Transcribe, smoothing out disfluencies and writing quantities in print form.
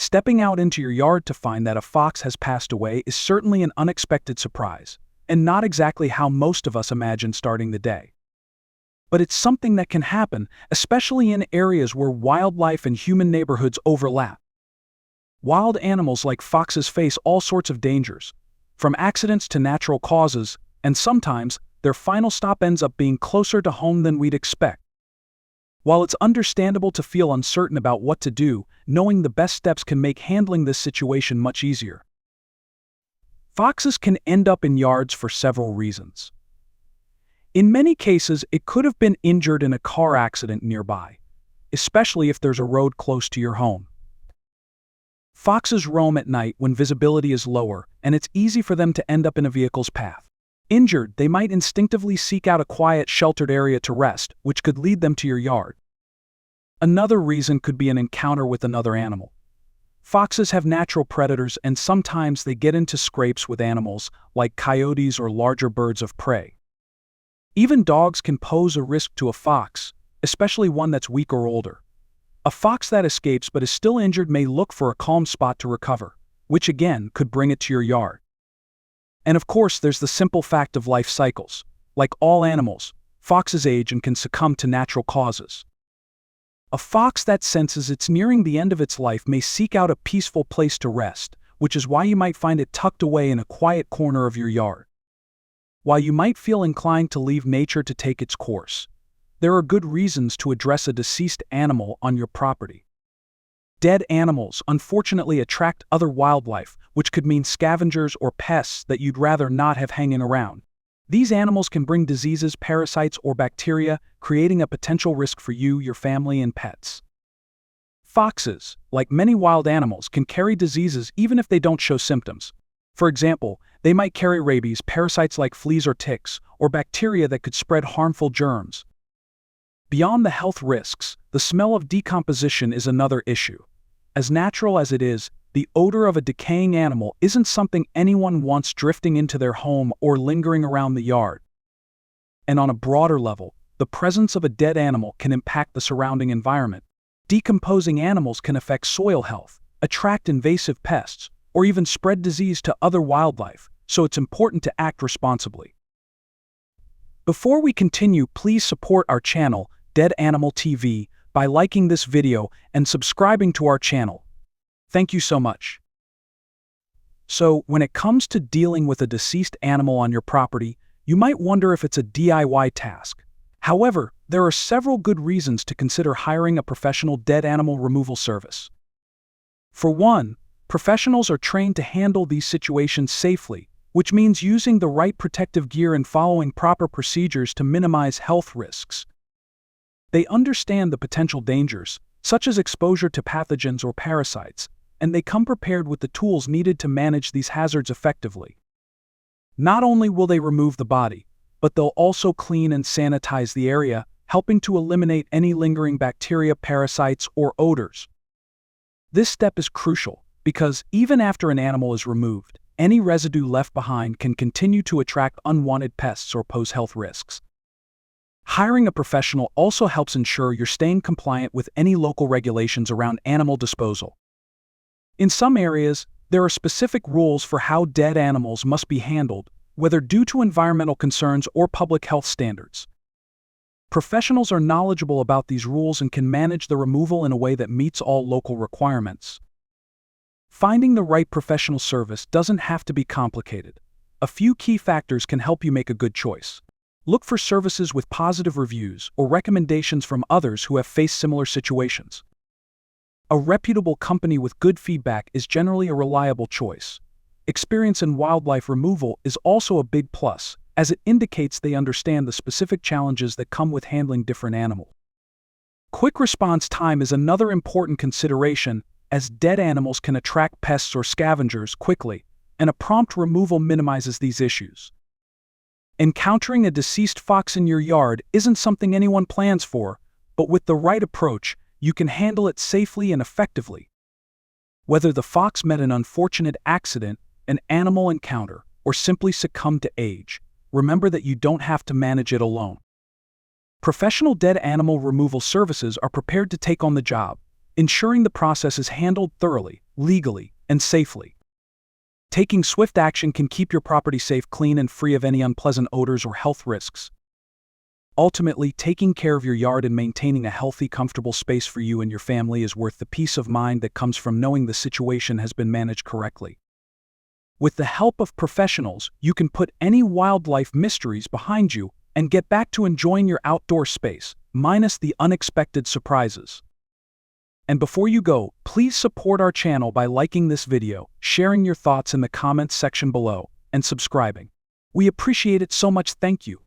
Stepping out into your yard to find that a fox has passed away is certainly an unexpected surprise, and not exactly how most of us imagine starting the day. But it's something that can happen, especially in areas where wildlife and human neighborhoods overlap. Wild animals like foxes face all sorts of dangers, from accidents to natural causes, and sometimes their final stop ends up being closer to home than we'd expect. While it's understandable to feel uncertain about what to do, knowing the best steps can make handling this situation much easier. Foxes can end up in yards for several reasons. In many cases, it could have been injured in a car accident nearby, especially if there's a road close to your home. Foxes roam at night when visibility is lower, and it's easy for them to end up in a vehicle's path. Injured, they might instinctively seek out a quiet, sheltered area to rest, which could lead them to your yard. Another reason could be an encounter with another animal. Foxes have natural predators, and sometimes they get into scrapes with animals, like coyotes or larger birds of prey. Even dogs can pose a risk to a fox, especially one that's weak or older. A fox that escapes but is still injured may look for a calm spot to recover, which again could bring it to your yard. And of course, there's the simple fact of life cycles. Like all animals, foxes age and can succumb to natural causes. A fox that senses it's nearing the end of its life may seek out a peaceful place to rest, which is why you might find it tucked away in a quiet corner of your yard. While you might feel inclined to leave nature to take its course, there are good reasons to address a deceased animal on your property. Dead animals unfortunately attract other wildlife, which could mean scavengers or pests that you'd rather not have hanging around. These animals can bring diseases, parasites, or bacteria, creating a potential risk for you, your family, and pets. Foxes, like many wild animals, can carry diseases even if they don't show symptoms. For example, they might carry rabies, parasites like fleas or ticks, or bacteria that could spread harmful germs. Beyond the health risks, the smell of decomposition is another issue. As natural as it is, the odor of a decaying animal isn't something anyone wants drifting into their home or lingering around the yard. And on a broader level, the presence of a dead animal can impact the surrounding environment. Decomposing animals can affect soil health, attract invasive pests, or even spread disease to other wildlife, so it's important to act responsibly. Before we continue, please support our channel, Dead Animal TV, by liking this video and subscribing to our channel. Thank you so much. So, when it comes to dealing with a deceased animal on your property, you might wonder if it's a DIY task. However, there are several good reasons to consider hiring a professional dead animal removal service. For one, professionals are trained to handle these situations safely, which means using the right protective gear and following proper procedures to minimize health risks. They understand the potential dangers, such as exposure to pathogens or parasites, and they come prepared with the tools needed to manage these hazards effectively. Not only will they remove the body, but they'll also clean and sanitize the area, helping to eliminate any lingering bacteria, parasites, or odors. This step is crucial because even after an animal is removed, any residue left behind can continue to attract unwanted pests or pose health risks. Hiring a professional also helps ensure you're staying compliant with any local regulations around animal disposal. In some areas, there are specific rules for how dead animals must be handled, whether due to environmental concerns or public health standards. Professionals are knowledgeable about these rules and can manage the removal in a way that meets all local requirements. Finding the right professional service doesn't have to be complicated. A few key factors can help you make a good choice. Look for services with positive reviews or recommendations from others who have faced similar situations. A reputable company with good feedback is generally a reliable choice. Experience in wildlife removal is also a big plus, as it indicates they understand the specific challenges that come with handling different animals. Quick response time is another important consideration, as dead animals can attract pests or scavengers quickly, and a prompt removal minimizes these issues. Encountering a deceased fox in your yard isn't something anyone plans for, but with the right approach, you can handle it safely and effectively. Whether the fox met an unfortunate accident, an animal encounter, or simply succumbed to age, remember that you don't have to manage it alone. Professional dead animal removal services are prepared to take on the job, ensuring the process is handled thoroughly, legally, and safely. Taking swift action can keep your property safe, clean, and free of any unpleasant odors or health risks. Ultimately, taking care of your yard and maintaining a healthy, comfortable space for you and your family is worth the peace of mind that comes from knowing the situation has been managed correctly. With the help of professionals, you can put any wildlife mysteries behind you and get back to enjoying your outdoor space, minus the unexpected surprises. And before you go, please support our channel by liking this video, sharing your thoughts in the comments section below, and subscribing. We appreciate it so much. Thank you.